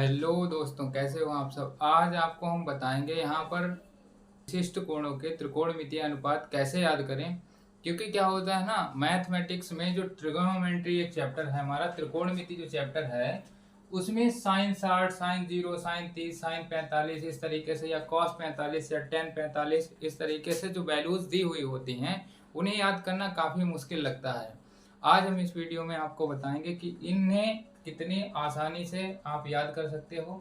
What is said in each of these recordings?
Hello दोस्तों, कैसे हो आप सब। आज आपको हम बताएंगे यहाँ पर विशिष्ट कोणों के त्रिकोणमितीय अनुपात कैसे याद करें। क्योंकि क्या होता है ना, मैथमेटिक्स में जो ट्रिगोनोमेट्री एक चैप्टर है हमारा, त्रिकोणमिति जो चैप्टर है उसमें साइन 60, साइन 0, साइन 30, साइन 45 इस तरीके से, या कॉस 45 या टेन 45 इस तरीके से जो वैल्यूज दी हुई होती हैं उन्हें याद करना काफ़ी मुश्किल लगता है। आज हम इस वीडियो में आपको बताएंगे कि इन्हें कितनी आसानी से आप याद कर सकते हो।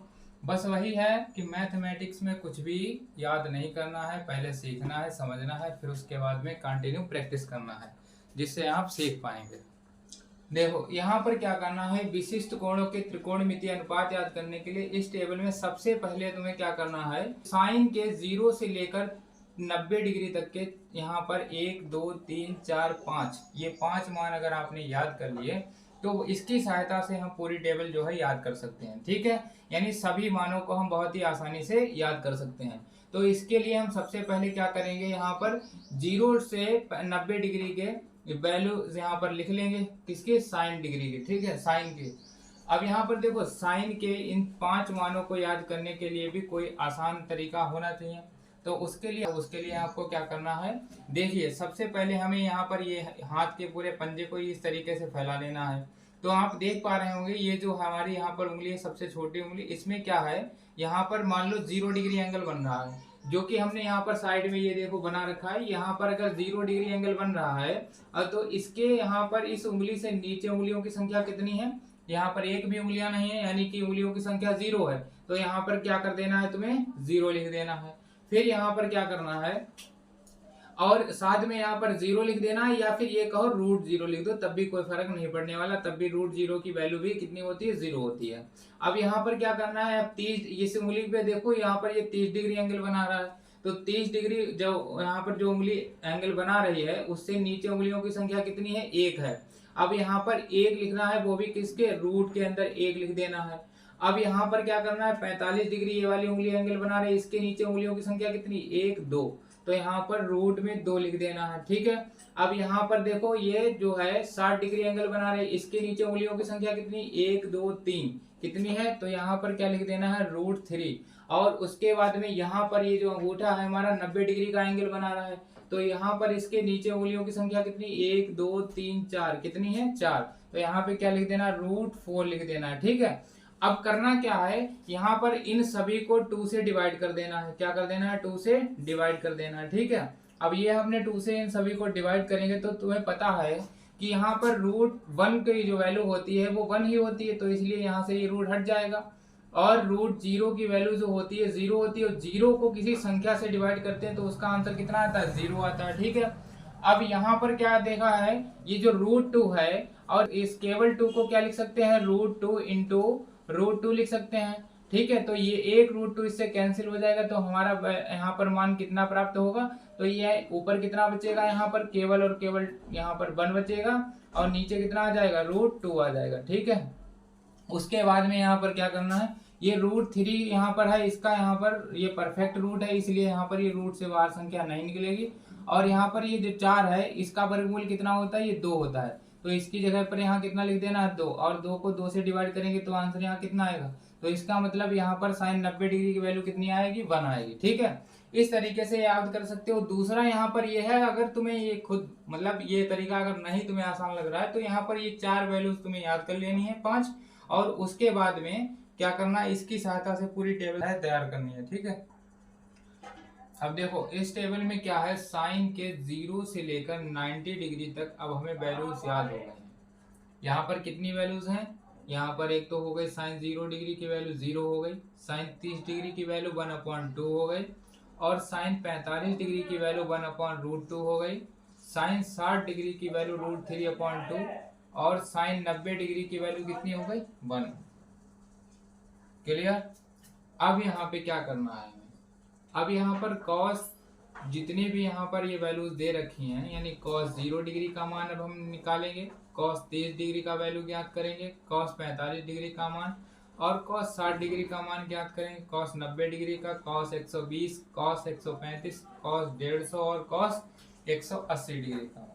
बस वही है कि मैथमेटिक्स में कुछ भी याद नहीं करना है, पहले सीखना है, समझना है, फिर उसके बाद में कंटिन्यू प्रैक्टिस करना है, जिससे आप सीख पाएंगे। देखो यहाँ पर क्या करना है, विशिष्ट कोणों के त्रिकोणमितीय अनुपात याद करने के लिए इस टेबल में सबसे पहले तुम्हें क्या करना है, साइन के 0 से लेकर 90 डिग्री तक के यहाँ पर 1 2 3 4 5 ये 5 मान अगर आपने याद कर लिए तो इसकी सहायता से हम पूरी टेबल जो है याद कर सकते हैं। ठीक है, यानी सभी मानों को हम बहुत ही आसानी से याद कर सकते हैं। तो इसके लिए हम सबसे पहले क्या करेंगे, यहाँ पर 0 से 90 डिग्री के वैल्यू यहाँ पर लिख लेंगे, किसके, साइन डिग्री के। ठीक है, साइन के। अब यहाँ पर देखो, साइन के इन 5 मानों को याद करने के लिए भी कोई आसान तरीका होना चाहिए। तो उसके लिए आपको क्या करना है, देखिए सबसे पहले हमें यहाँ पर ये हाथ के पूरे पंजे को इस तरीके से फैला लेना है। तो आप देख पा रहे होंगे ये जो हमारी यहाँ पर उंगली है, सबसे छोटी उंगली, इसमें क्या है, यहाँ पर मान लो 0 डिग्री एंगल बन रहा है, जो कि हमने यहाँ पर साइड में ये देखो बना रखा है। यहाँ पर अगर 0 डिग्री एंगल बन रहा है तो इसके यहाँ पर इस उंगली से नीचे उंगलियों की संख्या कितनी है, यहाँ पर एक भी उंगलियां नहीं है, यानी कि उंगलियों की संख्या 0 है। तो यहाँ पर क्या कर देना है, तुम्हें 0 लिख देना है। फिर यहाँ पर क्या करना है, और साथ में यहाँ पर 0 लिख देना है, या फिर ये कहो √0 लिख दो, तब भी कोई फर्क नहीं पड़ने वाला, तब भी √0 की वैल्यू भी कितनी होती है, 0 होती है। अब यहाँ पर क्या करना है, अब 30 इस उंगली पे देखो, यहाँ पर ये 30 डिग्री एंगल बना रहा है। तो 30 डिग्री जो यहाँ पर जो उंगली एंगल बना रही है उससे नीचे उंगलियों की संख्या कितनी है, 1 है। अब यहाँ पर 1 लिखना है, वो भी किसके, रूट के अंदर 1 लिख देना है। अब यहाँ पर क्या करना है, 45 डिग्री ये वाली उंगली एंगल बना रही है, इसके नीचे उंगलियों की संख्या कितनी, 1 2, तो यहाँ पर रूट में 2 लिख देना है। ठीक है, अब यहाँ पर देखो ये जो है 60 डिग्री एंगल बना रहे, इसके नीचे उंगलियों की संख्या कितनी, 1 2 3 कितनी है, तो यहाँ पर क्या लिख देना है, √3। और उसके बाद में यहाँ पर ये जो अंगूठा है हमारा 90 डिग्री का एंगल बना रहा है, तो यहाँ पर इसके नीचे उंगलियों की संख्या कितनी, 1 2 3 4 कितनी है, 4, तो यहाँ पे क्या लिख देना, √4 लिख देना है। ठीक है, अब करना क्या है, यहाँ पर इन सभी को 2 से डिवाइड कर देना है। क्या कर देना है, 2 से डिवाइड कर देना है। ठीक है, अब ये हमने 2 से इन सभी को डिवाइड करेंगे तो तुम्हें पता है कि यहाँ पर √1 की जो वैल्यू होती है वो 1 ही होती है, तो इसलिए यहाँ से ये रूट हट जाएगा। और √0 की वैल्यू जो होती है 0 होती है, और 0 को किसी संख्या से डिवाइड करते हैं तो उसका आंसर कितना आता है, 0 आता है। ठीक है, अब यहाँ पर क्या देखा है, ये जो √2 है, और इस केवल 2 को क्या लिख सकते हैं, √2 इंटू √2 लिख सकते हैं। ठीक है, तो ये एक √2 इससे कैंसिल हो जाएगा, तो हमारा यहाँ पर मान कितना प्राप्त होगा, तो ये ऊपर कितना बचेगा, यहाँ पर केवल और केवल यहाँ पर 1 बचेगा, और नीचे कितना आ जाएगा, √2 आ जाएगा। ठीक है, उसके बाद में यहाँ पर क्या करना है, ये √3 यहाँ पर है, इसका यहाँ पर ये परफेक्ट रूट है, इसलिए यहाँ पर ये रूट से बाहर संख्या नहीं निकलेगी। और यहाँ पर ये जो 4 है इसका वर्गमूल कितना होता है, ये 2 होता है, तो इसकी जगह पर यहाँ कितना लिख देना है, 2, और 2 को 2 से डिवाइड करेंगे तो आंसर यहाँ कितना आएगा, तो इसका मतलब यहाँ पर साइन 90 डिग्री की वैल्यू कितनी आएगी, 1 आएगी। ठीक है, इस तरीके से याद कर सकते हो। दूसरा यहाँ पर ये है, अगर तुम्हें ये खुद मतलब ये तरीका अगर नहीं तुम्हें आसान लग रहा है तो यहाँ पर ये 4 वैल्यूज तुम्हें याद कर लेनी है, 5, और उसके बाद में क्या करना है, इसकी सहायता से पूरी टेबल तैयार करनी है। ठीक है, अब देखो इस टेबल में क्या है, साइन के 0 से लेकर 90 डिग्री तक अब हमें वैल्यूज याद हो गए हैं। यहाँ पर कितनी वैल्यूज हैं, यहाँ पर एक तो हो गई साइन 0 डिग्री की वैल्यू 0 हो गई, साइन 30 डिग्री की वैल्यू 1/2 हो गई, और साइन 45 डिग्री की वैल्यू 1/√2 हो गई, साइन 60 डिग्री की वैल्यू √3/2, और साइन 90 डिग्री की वैल्यू कितनी हो गई, 1। क्लियर, अब यहाँ पे क्या करना है हमें, अब यहाँ पर कॉस जितने भी यहाँ पर ये वैल्यूज दे रखी हैं, यानी कॉस 0 डिग्री का मान अब हम निकालेंगे, कॉस 30 डिग्री का वैल्यू ज्ञात करेंगे, कॉस 45 डिग्री का मान, और कॉस 60 डिग्री का मान ज्ञात करेंगे, कॉस 90 डिग्री का, कॉस 120, कॉस 135, कॉस 150 और कॉस 180 डिग्री का मान।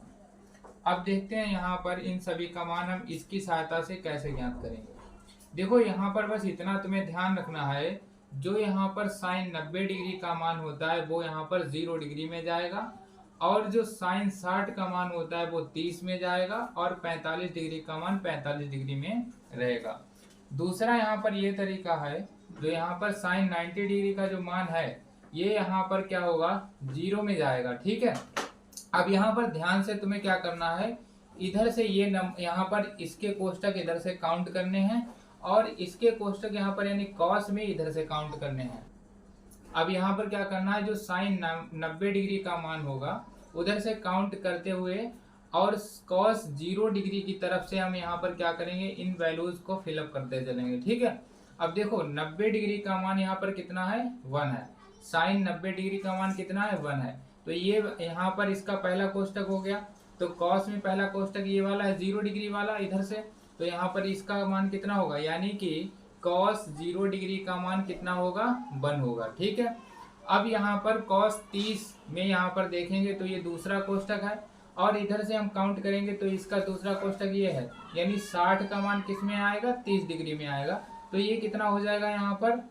अब देखते हैं यहाँ पर इन सभी का मान हम इसकी सहायता से कैसे ज्ञात करेंगे। देखो यहाँ पर बस इतना तुम्हें ध्यान रखना है, जो यहाँ पर साइन 90 डिग्री का मान होता है वो यहाँ पर 0 डिग्री में जाएगा, और जो साइन 60 का मान होता है वो 30 में जाएगा, और 45 डिग्री का मान 45 डिग्री में रहेगा। दूसरा यहाँ पर ये तरीका है, जो यहाँ पर साइन 90 डिग्री का जो मान है ये यहाँ पर क्या होगा, 0 में जाएगा। ठीक है, अब यहाँ पर ध्यान से तुम्हें क्या करना है, इधर से ये यहाँ पर इसके कोष्टक इधर से काउंट करने हैं, और इसके कोष्टक यहाँ पर यानी कॉस में इधर से काउंट करने हैं। अब यहाँ पर क्या करना है, जो साइन 90 डिग्री का मान होगा उधर से काउंट करते हुए, और कॉस 0 डिग्री की तरफ से हम यहाँ पर क्या करेंगे, इन वैल्यूज को फिलअप करते चलेंगे। ठीक है, अब देखो 90 डिग्री का मान यहाँ पर कितना है, 1 है। साइन 90 डिग्री का मान कितना है, 1 है। तो ये यहाँ पर इसका पहला कोष्टक हो गया। तो कॉस में पहला कोष्टक ये वाला है 0 डिग्री वाला इधर से, तो यहाँ पर इसका मान कितना होगा, यानी कि कॉस 0 डिग्री का मान कितना होगा, 1 होगा। ठीक है, अब यहाँ पर कॉस 30 में यहाँ पर देखेंगे तो ये दूसरा कोष्टक है, और इधर से हम काउंट करेंगे तो इसका दूसरा कोष्टक ये है, यानी 60 का मान किस में आएगा, 30 डिग्री में आएगा। तो ये कितना हो जाएगा, यहाँ पर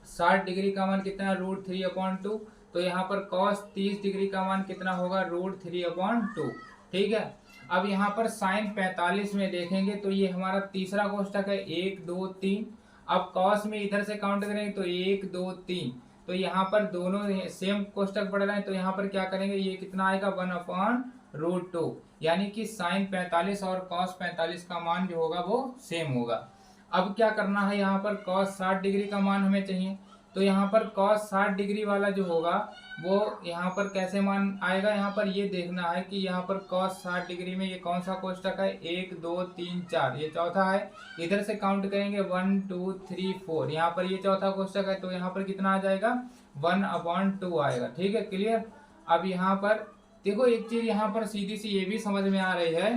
60 डिग्री का मान कितना है, √3/2। तो यहाँ पर कॉस 30 डिग्री का मान कितना होगा, √3/2। ठीक है, अब यहाँ पर साइन 45 में देखेंगे तो ये हमारा तीसरा कोष्टक है, 1 2 3। अब कॉस में इधर से काउंट करेंगे तो 1 2 3, तो यहाँ पर दोनों सेम कोष्टक पड़ रहे हैं, तो यहाँ पर क्या करेंगे, ये कितना आएगा, 1/√2, यानी कि साइन 45 और कॉस 45 का मान जो होगा वो सेम होगा। अब क्या करना है, यहाँ पर कॉस 60 डिग्री का मान हमें चाहिए, तो यहाँ पर कॉस 60 डिग्री वाला जो होगा वो यहाँ पर कैसे मान आएगा, यहाँ पर ये देखना है कि यहाँ पर कॉस 60 डिग्री में ये कौन सा कोष्टक है, 1 2 3 4, ये चौथा है। इधर से काउंट करेंगे 1 2 3 4, यहाँ पर ये चौथा कोष्टक है, तो यहाँ पर कितना आ जाएगा, 1/2 आएगा। ठीक है, क्लियर। अब यहाँ पर देखो एक चीज यहाँ पर सीधी सी ये भी समझ में आ रही है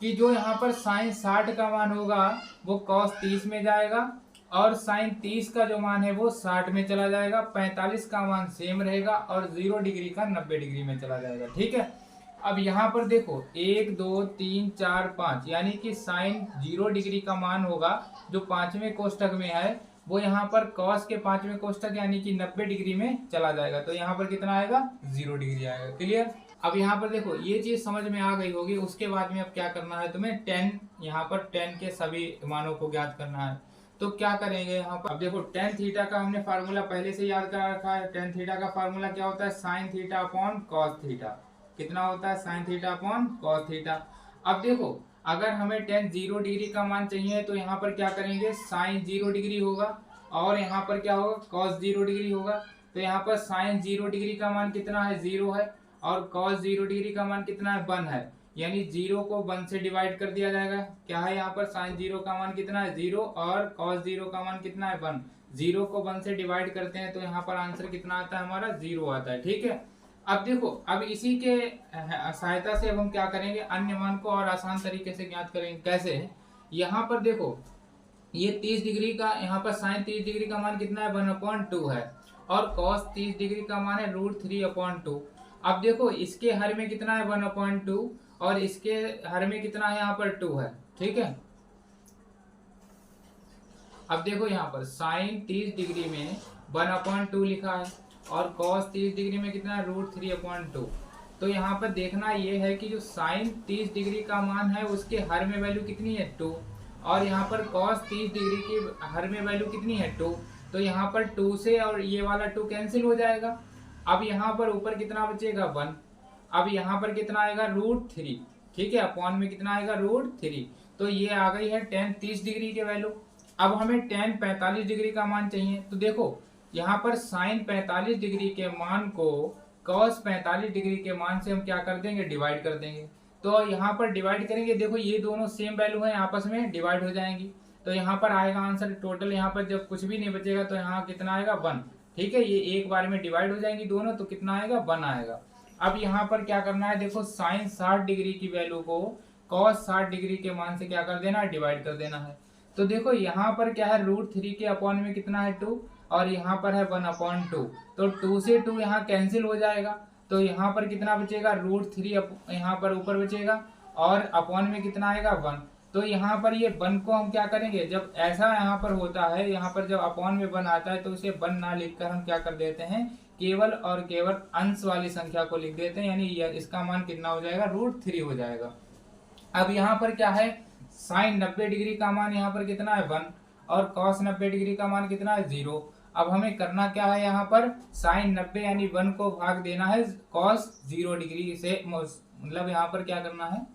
कि जो यहाँ पर साइन 60 का मान होगा वो कॉस 30 में जाएगा, और साइन 30 का जो मान है वो 60 में चला जाएगा, 45 का मान सेम रहेगा, और 0 डिग्री का 90 डिग्री में चला जाएगा। ठीक है, अब यहाँ पर देखो 1 2 3 4 5, यानी कि साइन 0 डिग्री का मान होगा जो 5वें कोष्टक में है, वो यहाँ पर कॉस के 5वें कोष्टक यानी कि 90 डिग्री में चला जाएगा, तो यहाँ पर कितना आएगा, 0 डिग्री आएगा। क्लियर। अब यहाँ पर देखो ये चीज समझ में आ गई होगी। उसके बाद में अब क्या करना है तुम्हें, 10 यहाँ पर 10 के सभी मानों को ज्ञात करना है। तो क्या करेंगे यहाँ पर, अब देखो tan थीटा का हमने फार्मूला पहले से याद कर रखा है। tan थीटा का फार्मूला क्या होता है, sine theta upon cos theta. कितना होता है, sine theta upon cos theta. अब देखो अगर हमें tan 0 डिग्री का मान चाहिए तो यहाँ पर क्या करेंगे, साइन 0 डिग्री होगा, और यहाँ पर क्या होगा, कॉस 0 डिग्री होगा। तो यहाँ पर साइन 0 डिग्री का मान कितना है, 0 है, और कॉस 0 डिग्री का मान कितना है, 1 है, यानी 0 को 1 से डिवाइड कर दिया जाएगा। क्या है यहाँ पर, साइन 0 का मान कितना है, 0, और कॉस 0 का मान कितना है, 1। 0 को 1 से डिवाइड करते हैं तो यहाँ पर आंसर कितना आता है हमारा, 0 आता है। ठीक है, अब देखो अब इसी के सहायता से अब हम क्या करेंगे, अन्य मान को और आसान तरीके से ज्ञात करेंगे। कैसे, यहाँ पर देखो ये 30 डिग्री का, यहाँ पर साइन 30 डिग्री का मान कितना है, 1/2 है, और कॉस 30 डिग्री का मान है √3/2। अब देखो इसके हर में कितना है, 1/2, और इसके हर में कितना है, यहाँ पर 2 है। ठीक है, अब देखो यहाँ पर साइन 30 डिग्री में 1/2 लिखा है, और कॉस 30 डिग्री में कितना है, √3/2। तो यहाँ पर देखना ये है कि जो साइन 30 डिग्री का मान है उसके हर में वैल्यू कितनी है, 2, और यहाँ पर कॉस 30 डिग्री की हर में वैल्यू कितनी है, 2। तो यहाँ पर 2 से और ये वाला 2 कैंसिल हो जाएगा। अब यहाँ पर ऊपर कितना बचेगा, 1। अब यहाँ पर कितना आएगा, √3। ठीक है, अपॉन में कितना आएगा, √3। तो ये आ गई है tan 30 डिग्री के वैल्यू। अब हमें tan 45 डिग्री का मान चाहिए। तो देखो यहाँ पर साइन 45 डिग्री के मान को cos 45 डिग्री के मान से हम क्या कर देंगे, डिवाइड कर देंगे। तो यहाँ पर डिवाइड करेंगे, देखो ये दोनों सेम वैल्यू है, आपस में डिवाइड हो जाएंगी। तो यहाँ पर आएगा आंसर टोटल, यहाँ पर जब कुछ भी नहीं बचेगा तो यहाँ कितना आएगा, 1। ठीक है, ये एक बार में डिवाइड हो जाएंगी दोनों, तो कितना आएगा, 1 आएगा। अब यहाँ पर क्या करना है, देखो साइन 60 डिग्री की वैल्यू को कॉस 60 डिग्री के मान से क्या कर देना है, डिवाइड कर देना है। तो देखो यहाँ पर क्या है, √3 के अपॉन में कितना है, 2, और यहाँ पर है 1/2। तो 2 से 2 यहाँ कैंसिल हो जाएगा, तो यहाँ पर कितना बचेगा, √3 यहाँ पर ऊपर बचेगा, और अपॉन में कितना आएगा, 1। तो यहाँ पर ये वन को हम क्या करेंगे, जब ऐसा यहाँ पर होता है, यहाँ पर जब अपॉन में वन आता है तो इसे वन ना लिखकर हम क्या कर देते हैं, केवल और केवल अंश वाली संख्या को लिख देते हैं, यानी इसका मान कितना हो जाएगा, √3 हो जाएगा। अब यहाँ पर क्या है, साइन 90 डिग्री का मान यहाँ पर कितना है 1 और कॉस 90 डिग्री का मान कितना है 0। अब हमें करना क्या है, यहाँ पर साइन 90 यानी 1 को भाग देना है कॉस 0 डिग्री से, मतलब यहाँ पर क्या करना है,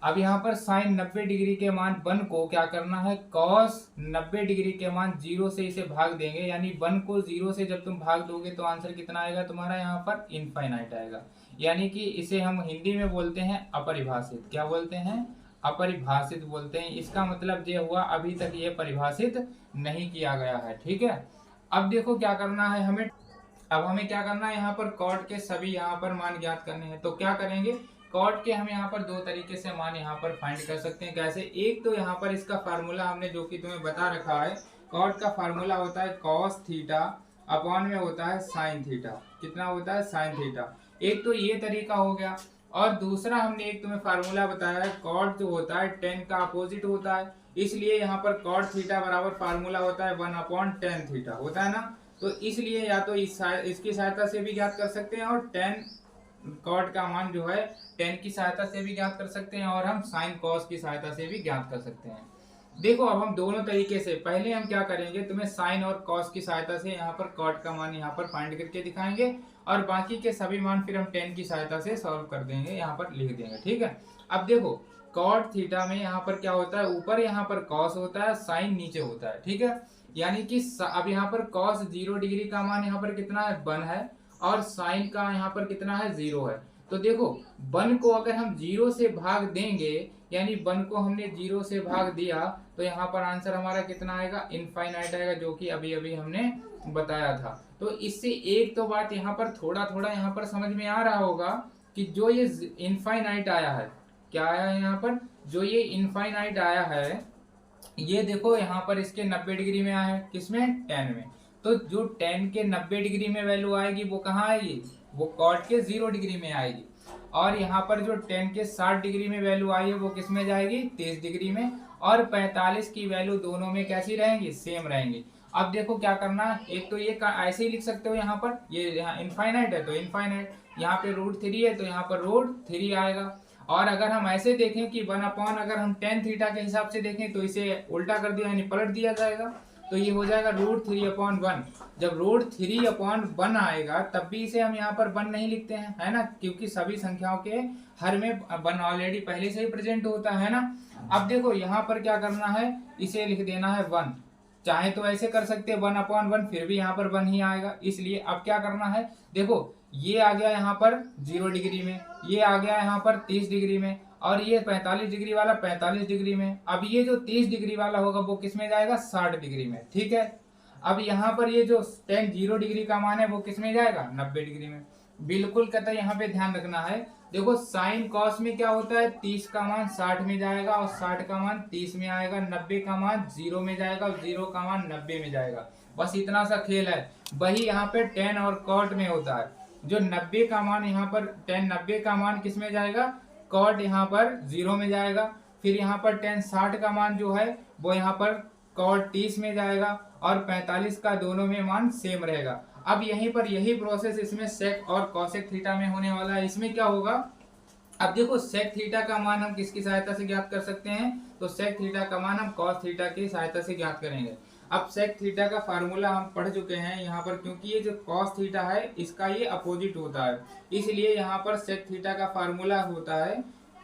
अब यहाँ पर साइन 90 डिग्री के मान 1 को क्या करना है, कॉस 90 डिग्री के मान 0 से इसे भाग देंगे, यानी 1 को 0 से जब तुम भाग दोगे तो आंसर कितना आएगा तुम्हारा, यहाँ पर इनफाइनाइट आएगा। यानी कि इसे हम हिंदी में बोलते हैं अपरिभाषित। क्या बोलते हैं, अपरिभाषित बोलते हैं। इसका मतलब ये हुआ अभी तक ये परिभाषित नहीं किया गया है, ठीक है। अब देखो क्या करना है हमें, अब हमें क्या करना है, यहाँ पर कॉट के सभी यहाँ पर मान ज्ञात करने हैं। तो क्या करेंगे, कॉट के हम यहाँ पर दो तरीके से मान यहाँ पर फाइंड कर सकते हैं। कैसे, एक तो यहाँ पर इसका फार्मूला हमने जो कि तुम्हें बता रखा है, कॉट का फार्मूला होता है कॉस थीटा अपॉन में होता है साइन थीटा। कितना होता है, साइन थीटा। एक तो ये तरीका हो गया, और दूसरा हमने एक तुम्हें फार्मूला बताया है, कॉट जो होता है टेन का अपोजिट होता है, इसलिए यहाँ पर कॉट थीटा बराबर फार्मूला होता है 1/tan थीटा, होता है ना। तो इसलिए या तो इसकी सहायता से भी ज्ञात कर सकते हैं, और टेन कॉट का मान जो है टेन की सहायता से भी ज्ञात कर सकते हैं, और हम साइन कॉस की सहायता से भी ज्ञात कर सकते हैं। देखो अब हम दोनों तरीके से, पहले हम क्या करेंगे, तुम्हें साइन और कॉस की सहायता से यहाँ पर कॉट का मान यहाँ पर फाइंड करके दिखाएंगे, और बाकी के सभी मान फिर हम टेन की सहायता से सॉल्व कर देंगे, यहाँ पर लिख देंगे, ठीक है। अब देखो कॉट थीटा में यहाँ पर क्या होता है, ऊपर यहाँ पर कॉस होता है, साइन नीचे होता है, ठीक है। यानी कि अब यहाँ पर कॉस 0 डिग्री का मान यहाँ पर कितना है 1 है, और साइन का यहाँ पर कितना है 0 है। तो देखो 1 को अगर हम 0 से भाग देंगे, यानी 1 को हमने 0 से भाग दिया, तो यहाँ पर आंसर हमारा कितना आएगा, इनफाइनाइट आएगा, जो कि अभी अभी हमने बताया था। तो इससे एक तो बात यहाँ पर थोड़ा थोड़ा यहाँ पर समझ में आ रहा होगा कि जो ये इनफाइनाइट आया है, क्या आया है यहाँ पर, जो ये इनफाइनाइट आया है, ये देखो यहाँ पर इसके 90 डिग्री में आया है, किसमें, tan में। तो जो tan के 90 डिग्री में वैल्यू आएगी वो कहाँ आएगी, वो कॉट के 0 डिग्री में आएगी। और यहाँ पर जो tan के 60 डिग्री में वैल्यू आई है वो किस में जाएगी, 30 डिग्री में। और 45 की वैल्यू दोनों में कैसी रहेंगी, सेम रहेंगी। अब देखो क्या करना है, एक तो ये ऐसे ही लिख सकते हो, यहाँ पर ये यहाँ इनफाइनाइट है तो इनफाइनाइट, यहाँ पे √3 है तो यहाँ पर √3 आएगा। और अगर हम ऐसे देखें कि 1/, अगर हम tan थीटा के हिसाब से देखें तो इसे उल्टा कर दिया, यानी पलट दिया जाएगा, तो ये हो जाएगा √3/1। जब √3/1 आएगा तब भी इसे हम यहाँ पर 1 नहीं लिखते हैं, है ना, क्योंकि सभी संख्याओं के हर में 1 ऑलरेडी पहले से ही प्रेजेंट होता है ना। अब देखो यहाँ पर क्या करना है, इसे लिख देना है 1। चाहे तो ऐसे कर सकते हैं 1/1, फिर भी यहाँ पर 1 ही आएगा। इसलिए अब क्या करना है, देखो ये आ गया यहाँ पर 0 डिग्री में, ये आ गया यहाँ पर 30 डिग्री में, और ये 45 डिग्री वाला 45 डिग्री में। अब ये जो 30 डिग्री वाला होगा वो किस में जाएगा, 60 डिग्री में, ठीक है। अब यहाँ पर ये जो tan 0 डिग्री का मान है वो किस में जाएगा, 90 डिग्री में। बिल्कुल कहता है, यहाँ पे ध्यान रखना है। देखो साइन कॉस में क्या होता है, 30 का मान 60 में जाएगा, और 60 का मान 30 में आएगा, 90 का मान 0 में जाएगा, और 0 का मान 90 में जाएगा। बस इतना सा खेल है। वही यहाँ पे tan और कॉट में होता है, जो 90 का मान यहाँ पर tan 90 का मान किस में जाएगा, कॉट यहाँ पर 0 में जाएगा। फिर यहाँ पर tan 60 का मान जो है वो यहाँ पर कॉट 30 में जाएगा, और 45 का दोनों में मान सेम रहेगा। अब यहीं पर यही प्रोसेस इसमें सेक और कॉसेक थीटा में होने वाला है। इसमें क्या होगा, अब देखो सेक थीटा का मान हम किसकी सहायता से ज्ञात कर सकते हैं, तो सेक थीटा का मान हम कॉस थीटा की सहायता से ज्ञात करेंगे। अब सेक थीटा का फार्मूला हम पढ़ चुके हैं यहाँ पर, क्योंकि ये जो कॉस थीटा है इसका ये अपोजिट होता है, इसलिए यहाँ पर सेक थीटा का फार्मूला होता है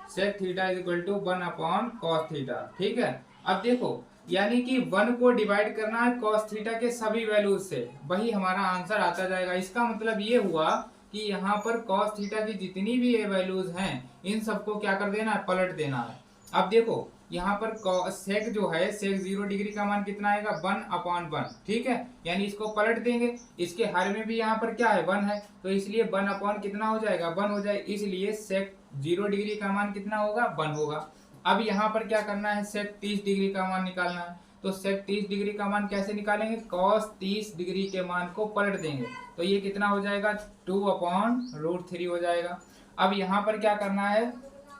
sec theta is equal to 1/cos theta, ठीक है। अब देखो यानी कि 1 को डिवाइड करना है कॉस थीटा के सभी वैल्यूज से, वही हमारा आंसर आता जाएगा। इसका मतलब ये हुआ कि यहाँ पर कॉस थीटा की जितनी भी वैल्यूज हैं इन सबको क्या कर देना है, पलट देना है। अब देखो यहाँ पर सेक जो है, सेक 0 डिग्री का मान कितना आएगा, 1/1, ठीक है। यानी इसको पलट देंगे, इसके हर में भी यहाँ पर क्या है, 1 है, तो इसलिए 1/ कितना हो जाएगा, 1 हो जाए, इसलिए सेक 0 डिग्री का मान कितना होगा, 1 होगा। अब यहाँ पर क्या करना है, सेक 30 डिग्री का मान निकालना है। तो सेक 30 डिग्री का मान कैसे निकालेंगे, कॉस 30 डिग्री के मान को पलट देंगे, तो ये कितना हो जाएगा, 2/√3 हो जाएगा। अब यहाँ पर क्या करना है,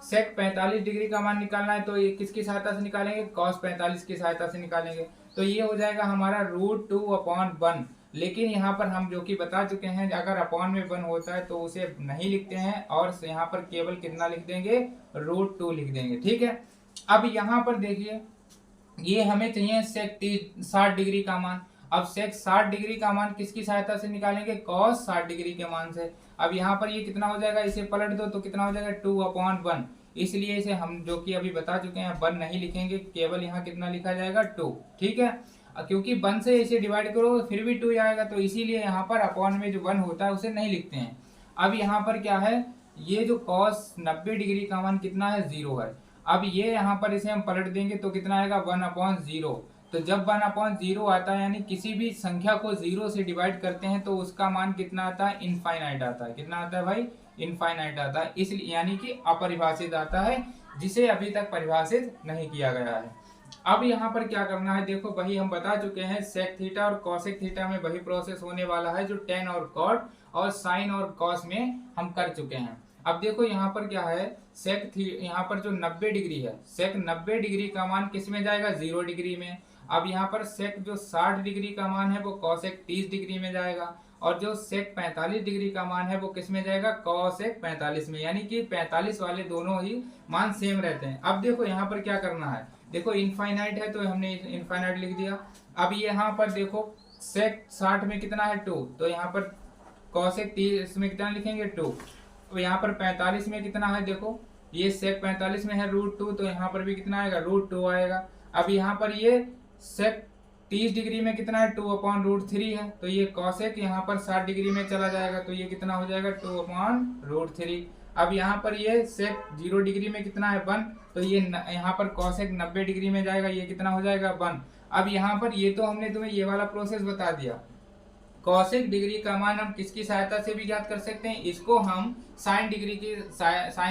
सेक 45 डिग्री का मान निकालना है तो ये किसकी सहायता से निकालेंगे, कॉस 45 की सहायता से निकालेंगे। तो ये हो जाएगा हमारा √2/1। लेकिन यहाँ पर हम जो कि बता चुके हैं, अगर अपॉन में 1 होता है तो उसे नहीं लिखते हैं और यहाँ पर केवल कितना लिख देंगे, √2 लिख देंगे। ठीक है, अब यहाँ पर देखिए ये हमें चाहिए सेक 60 डिग्री का मान। अब सेक 60 डिग्री का मान किसकी सहायता से निकालेंगे, कॉस 60 डिग्री के मान से। अब यहाँ पर ये कितना हो जाएगा, इसे पलट दो तो कितना हो जाएगा 2/1। इसलिए इसे हम जो कि अभी बता चुके हैं 1 नहीं लिखेंगे, केवल यहाँ कितना लिखा जाएगा 2। ठीक है, क्योंकि 1 से इसे डिवाइड करो फिर भी 2 आएगा, तो इसीलिए यहाँ पर अपॉन में जो 1 होता है उसे नहीं लिखते हैं। अब यहाँ पर क्या है, ये जो कॉस 90 डिग्री का मान कितना है, 0 है। अब ये यहाँ पर इसे हम पलट देंगे तो कितना आएगा, 1/0। तो जब 1/0 आता है, यानी किसी भी संख्या को 0 से डिवाइड करते हैं तो उसका मान कितना आता है, इनफाइनाइट आता है। कितना आता है भाई, इनफाइनाइट आता है, इसलिए यानी कि अपरिभाषित आता है, जिसे अभी तक परिभाषित नहीं किया गया है। अब यहाँ पर क्या करना है, देखो वही हम बता चुके हैं, सेक थीटा और कॉसेक थीटा में वही प्रोसेस होने वाला है जो टेन और कॉट और साइन और कॉस में हम कर चुके हैं। अब देखो यहाँ पर क्या है, यहाँ पर जो 90 डिग्री है, सेक 90 डिग्री का मान किस में जाएगा, 0 डिग्री में। अब यहाँ पर सेक जो 60 डिग्री का मान है वो कॉसेक 30 डिग्री में जाएगा, और जो सेक 45 डिग्री का मान है वो किस में जाएगा, कॉसेक 45 में। यानी कि 45 वाले दोनों ही मान सेम रहते हैं। अब देखो यहाँ पर क्या करना है, देखो इनफाइनाइट है तो हमने इनफाइनाइट लिख दिया। अब यहाँ पर देखो सेक 60 में कितना है 2, तो यहाँ पर कॉसेक 30 में कितना लिखेंगे 2। तो यहाँ पर 45 में कितना है, देखो ये सेक 45 में है √2, तो यहाँ पर भी कितना आएगा, √2 आएगा। अब यहाँ पर ये सेक 30 डिग्री में कितना है, 2/√3 है, तो ये कॉसेक यहाँ पर 60 डिग्री में चला जाएगा, तो ये कितना हो जाएगा 2/√3। अब यहाँ पर ये सेक 0 डिग्री में कितना है 1, तो ये यहाँ पर कॉसेक 90 डिग्री में जाएगा, ये कितना हो जाएगा 1। अब यहाँ पर ये तो हमने तुम्हें ये वाला प्रोसेस बता दिया। कॉसेक डिग्री का मान हम किसकी सहायता से भी ज्ञात कर सकते हैं, इसको हम साइन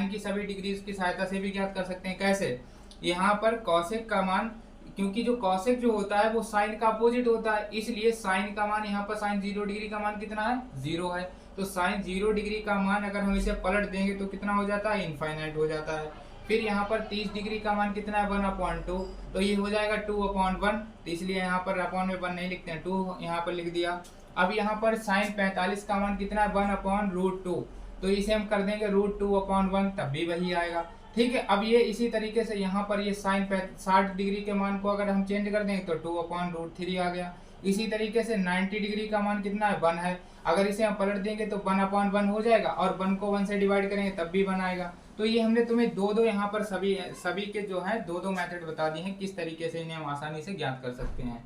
की सभी डिग्रीज की सहायता से भी ज्ञात कर सकते हैं। कैसे, यहाँ पर कॉसेक का मान, क्योंकि जो कॉसेक जो होता है वो साइन का अपोजिट होता है, इसलिए साइन का मान यहाँ पर साइन 0 डिग्री का मान कितना है, 0 है। तो साइन 0 डिग्री का मान अगर हम इसे पलट देंगे तो कितना हो जाता है, इनफाइनाइट हो जाता है। फिर यहाँ पर 30 डिग्री का मान कितना है, 1/2, तो ये हो जाएगा 2/1, तो इसलिए यहाँ पर अपॉन में 1 नहीं लिखते हैं, 2 यहाँ पर लिख दिया। अब यहाँ पर साइन 45 का मान कितना है, 1/√2, तो इसे हम कर देंगे √2/1, तब भी वही आएगा। ठीक है, अब ये इसी तरीके से यहाँ पर ये साइन 60 डिग्री के मान को अगर हम चेंज कर देंगे तो 2/√3 आ गया। इसी तरीके से 90 डिग्री का मान कितना है, 1 है, अगर इसे हम पलट देंगे तो 1/1 हो जाएगा, और 1 को 1 से डिवाइड करेंगे तब भी 1 आएगा। तो ये हमने तुम्हें दो यहाँ पर सभी के जो है दो मेथड बता दिए हैं, किस तरीके से इन्हें हम आसानी से ज्ञात कर सकते हैं।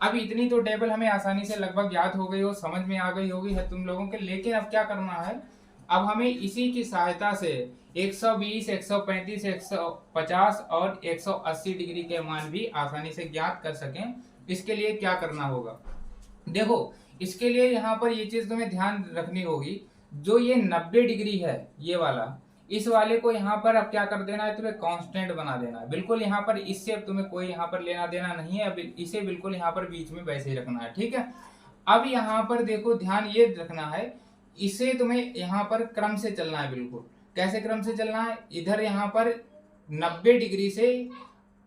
अब इतनी तो टेबल हमें आसानी से लगभग याद हो गई हो, समझ में आ गई होगी है तुम लोगों के। लेकिन अब क्या करना है, अब हमें इसी की सहायता से 120, 135, 150 और 180 डिग्री के मान भी आसानी से ज्ञात कर सकें। इसके लिए क्या करना होगा, देखो इसके लिए यहाँ पर ये चीज तुम्हें ध्यान रखनी होगी, जो ये 90 डिग्री है ये वाला, इस वाले को यहाँ पर अब क्या कर देना है, तुम्हें कांस्टेंट बना देना है। बिल्कुल यहाँ पर इससे अब तुम्हें कोई यहाँ पर लेना देना नहीं है, अब इसे बिल्कुल यहाँ पर बीच में वैसे ही रखना है। ठीक है, अब यहाँ पर देखो ध्यान ये रखना है, इसे तुम्हें यहाँ पर क्रम से चलना है। बिल्कुल कैसे क्रम से चलना है, इधर यहाँ पर 90 डिग्री से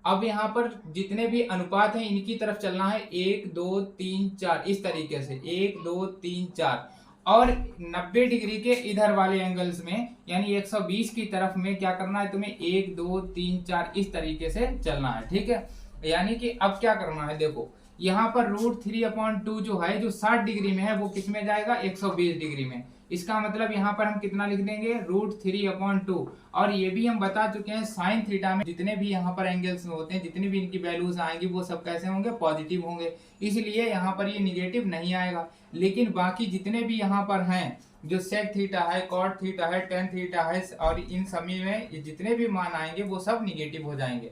अब यहाँ पर जितने भी अनुपात हैं इनकी तरफ चलना है, 1 2 3 4 इस तरीके से 1 2 3 4, और 90 डिग्री के इधर वाले एंगल्स में यानी 120 की तरफ में क्या करना है तुम्हें, 1 2 3 4 इस तरीके से चलना है। ठीक है, यानी कि अब क्या करना है, देखो यहाँ पर √3/2 जो है, जो 60 डिग्री में है वो किस में जाएगा, 120 डिग्री में। इसका मतलब यहाँ पर हम कितना लिख देंगे, √3/2। और ये भी हम बता चुके हैं साइन थीटा में जितने भी यहाँ पर एंगल्स होते हैं, जितनी भी इनकी वैल्यूज आएंगी वो सब कैसे होंगे, पॉजिटिव होंगे, इसलिए यहाँ पर ये निगेटिव नहीं आएगा। लेकिन बाकी जितने भी यहाँ पर हैं, जो सेक थीटा है, कॉट थीटा है, टेन थीटा है, और इन सभी में जितने भी मान आएंगे वो सब निगेटिव हो जाएंगे।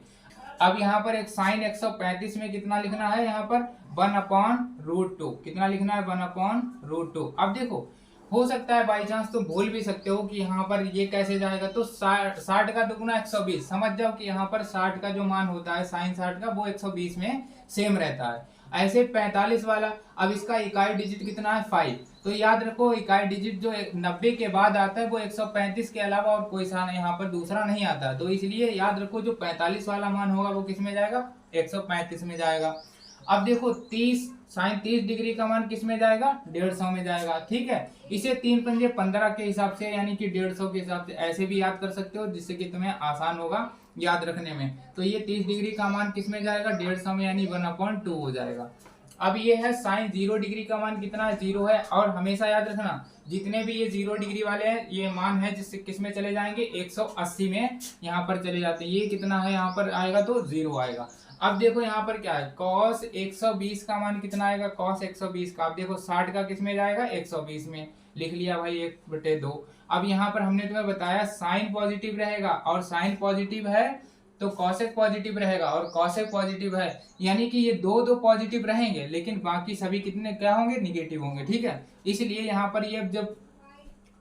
अब यहाँ पर एक साइन 135 में कितना लिखना है, यहाँ पर 1/√2, कितना लिखना है, 1/√2। अब देखो हो सकता है बाई चांस तुम भूल भी सकते हो कि यहाँ पर ये कैसे जाएगा, तो 60 का दुगुना 120, समझ जाओ कि यहाँ पर 60 का जो मान होता है साइन 60 का वो 120 में सेम रहता है। ऐसे 45 वाला, अब इसका इकाई डिजिट कितना है 5, तो याद रखो इकाई डिजिट जो 90 के बाद आता है वो 135 के अलावा और कोई सा यहाँ पर दूसरा नहीं आता, तो इसलिए याद रखो जो 45 वाला मान होगा वो किस में जाएगा 135 में जाएगा। अब देखो 30 साइन 30 डिग्री का मान किस में जाएगा 150 में जाएगा, ठीक है। इसे 3 पंजे 15 के हिसाब से यानी कि 150 के हिसाब से ऐसे भी याद कर सकते हो जिससे कि तुम्हें आसान होगा याद रखने में। तो ये 30 डिग्री का मान किस में जाएगा 150 में यानी 1/2 हो जाएगा। अब ये है साइन 0 डिग्री का मान कितना है 0 है, और हमेशा याद रखना जितने भी ये 0 डिग्री वाले हैं ये मान है जिससे किस में चले जाएंगे 180 में यहाँ पर चले जाते हैं। ये कितना है यहाँ पर आएगा तो 0 आएगा। अब देखो यहाँ पर क्या है cos 120 का मान कितना आएगा cos 120 का, अब देखो 60 का किस में जाएगा 120 में, लिख लिया भाई 1/2। अब यहाँ पर हमने तुम्हें बताया साइन पॉजिटिव रहेगा और साइन पॉजिटिव है तो कॉसेक पॉजिटिव रहेगा और कॉसेक पॉजिटिव है, यानी कि ये दो पॉजिटिव रहेंगे लेकिन बाकी सभी कितने क्या होंगे निगेटिव होंगे, ठीक है। इसलिए यहाँ पर ये जब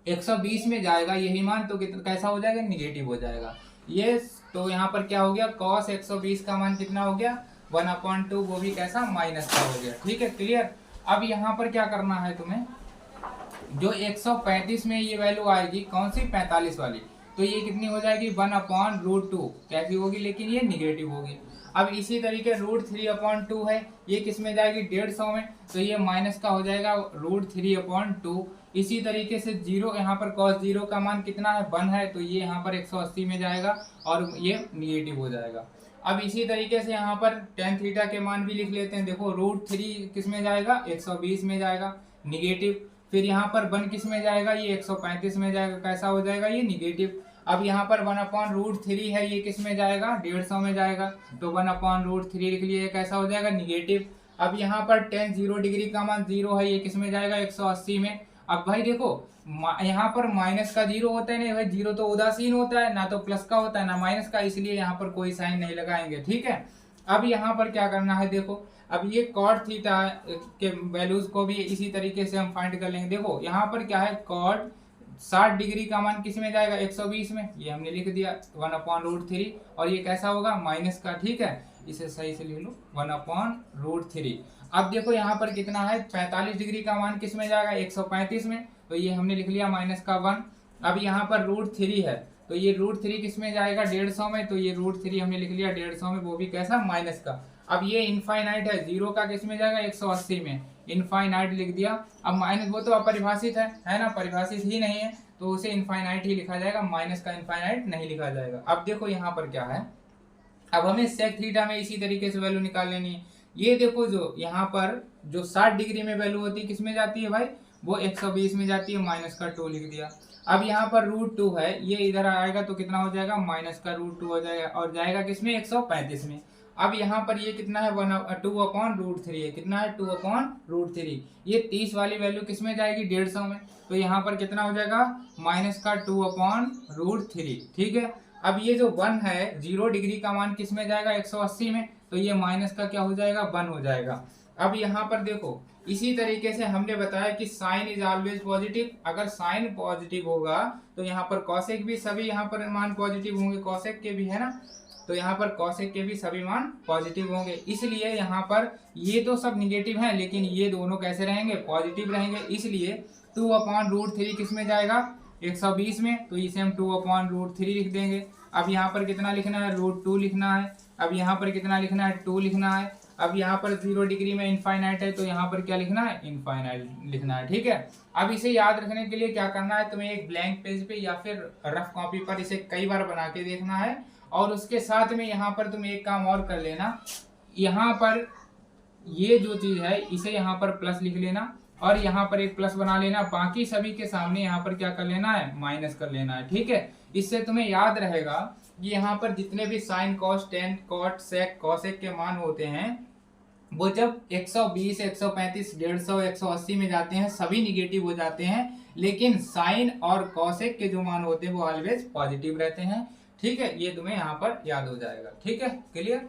120 में जाएगा यही मान तो कितना कैसा हो जाएगा निगेटिव हो जाएगा ये। तो यहाँ पर क्या हो गया cos 120 का मान कितना हो गया 1/2, वो भी कैसा माइनस का हो गया, ठीक है क्लियर। अब यहाँ पर क्या करना है तुम्हें, जो 135 में ये वैल्यू आएगी कौन सी 45 वाली, तो ये कितनी हो जाएगी 1/√2 कैसी होगी लेकिन ये निगेटिव होगी। अब इसी तरीके √3/2 है ये किस में जाएगी 150 में, तो ये माइनस का हो जाएगा √3/2। इसी तरीके से 0 यहाँ पर cos 0 का मान कितना है 1 है तो ये यहाँ पर 180 में जाएगा और ये निगेटिव हो जाएगा। अब इसी तरीके से यहाँ पर tan थीटा के मान भी लिख लेते हैं, देखो √3 किस में जाएगा 120 में जाएगा निगेटिव, फिर यहाँ पर 1 किस में जाएगा ये 135 में जाएगा कैसा हो जाएगा ये निगेटिव। अब यहाँ पर 1/√3 है ये किस में जाएगा 150 में जाएगा तो 1/√3 लिख लिए कैसा हो जाएगा निगेटिव। अब यहाँ पर tan 0 डिग्री का मान 0 है ये किस में जाएगा 180 में। अब भाई देखो यहाँ पर माइनस का 0 होता है नहीं भाई, 0 तो उदासीन होता है ना, तो प्लस का होता है ना माइनस का, इसलिए यहाँ पर कोई साइन नहीं लगाएंगे, ठीक है। अब यहाँ पर क्या करना है देखो, अब ये cot थीटा के वैल्यूज को भी इसी तरीके से हम फाइंड कर लेंगे। देखो यहाँ पर क्या है cot 60 डिग्री का मान किस में जाएगा 120 में, ये हमने लिख दिया 1/√3 और ये कैसा होगा माइनस का, ठीक है इसे सही से लिख लो 1/√3। अब देखो यहाँ पर कितना है 45 डिग्री का मान किस में जाएगा 135 में, तो ये हमने लिख लिया -1। अब यहाँ पर √3 है तो ये √3 किस में जाएगा 150 में, तो ये √3 हमने लिख लिया 150 में, वो भी कैसा माइनस का। अब ये इनफाइनाइट है 0 का किस में जाएगा 180 में, इनफाइनाइट लिख दिया। अब माइनस वो तो अपरिभाषित है ना, परिभाषित ही नहीं है तो उसे इनफाइनाइट ही लिखा जाएगा, माइनस का इनफाइनाइट नहीं लिखा जाएगा। अब देखो यहाँ पर क्या है, अब हमें सेक थीटा में इसी तरीके से वैल्यू निकाल लेनी है। ये देखो जो यहाँ पर जो 60 डिग्री में वैल्यू होती है किस में जाती है भाई वो 120 में जाती है, -2 लिख दिया। अब यहाँ पर √2 है ये इधर आएगा तो कितना हो जाएगा -√2 हो जाएगा और जाएगा किसमें 135 में। अब यहाँ पर ये कितना है 2/√3 है, कितना है 2/√3, ये 30 वाली वैल्यू किस में जाएगी 150 में, तो यहाँ पर कितना हो जाएगा -2/√3, ठीक है। अब ये जो 1 है 0 डिग्री का मान किस में जाएगा 180 में, तो ये माइनस का क्या हो जाएगा 1 हो जाएगा। अब यहाँ पर देखो इसी तरीके से हमने बताया कि साइन इज ऑलवेज पॉजिटिव, अगर साइन पॉजिटिव होगा तो यहाँ पर कॉसेक भी सभी यहाँ पर मान पॉजिटिव होंगे, कॉसेक के भी है ना, तो यहाँ पर कॉसेक के भी सभी मान पॉजिटिव होंगे, इसलिए यहाँ पर ये तो सब निगेटिव हैं लेकिन ये दोनों कैसे रहेंगे पॉजिटिव रहेंगे, इसलिए 2/√3 किस में जाएगा 120 में, तो इसे हम 2/√3 लिख देंगे। अब यहाँ पर कितना लिखना है √2 लिखना है, अब यहाँ पर कितना लिखना है 2 लिखना है। अब यहाँ पर 0 डिग्री में इनफाइनाइट है तो यहाँ पर क्या लिखना है इनफाइनाइट लिखना है, ठीक है। अब इसे याद रखने के लिए क्या करना है तुम्हें, एक ब्लैंक पेज पे या फिर रफ कॉपी पर इसे कई बार बना के देखना है, और उसके साथ में यहाँ पर तुम एक काम और कर लेना, यहाँ पर ये जो चीज है इसे यहाँ पर प्लस लिख लेना और यहाँ पर एक प्लस बना लेना, बाकी सभी के सामने यहाँ पर क्या कर लेना है माइनस कर लेना है, ठीक है। इससे तुम्हें याद रहेगा कि यहाँ पर जितने भी sine cos tan cot sec cosec के मान होते हैं वो जब 120 135 150 180 में जाते हैं सभी निगेटिव हो जाते हैं, लेकिन साइन और कॉसेक के जो मान होते हैं वो ऑलवेज पॉजिटिव रहते हैं, ठीक है। ये तुम्हें यहाँ पर याद हो जाएगा, ठीक है क्लियर।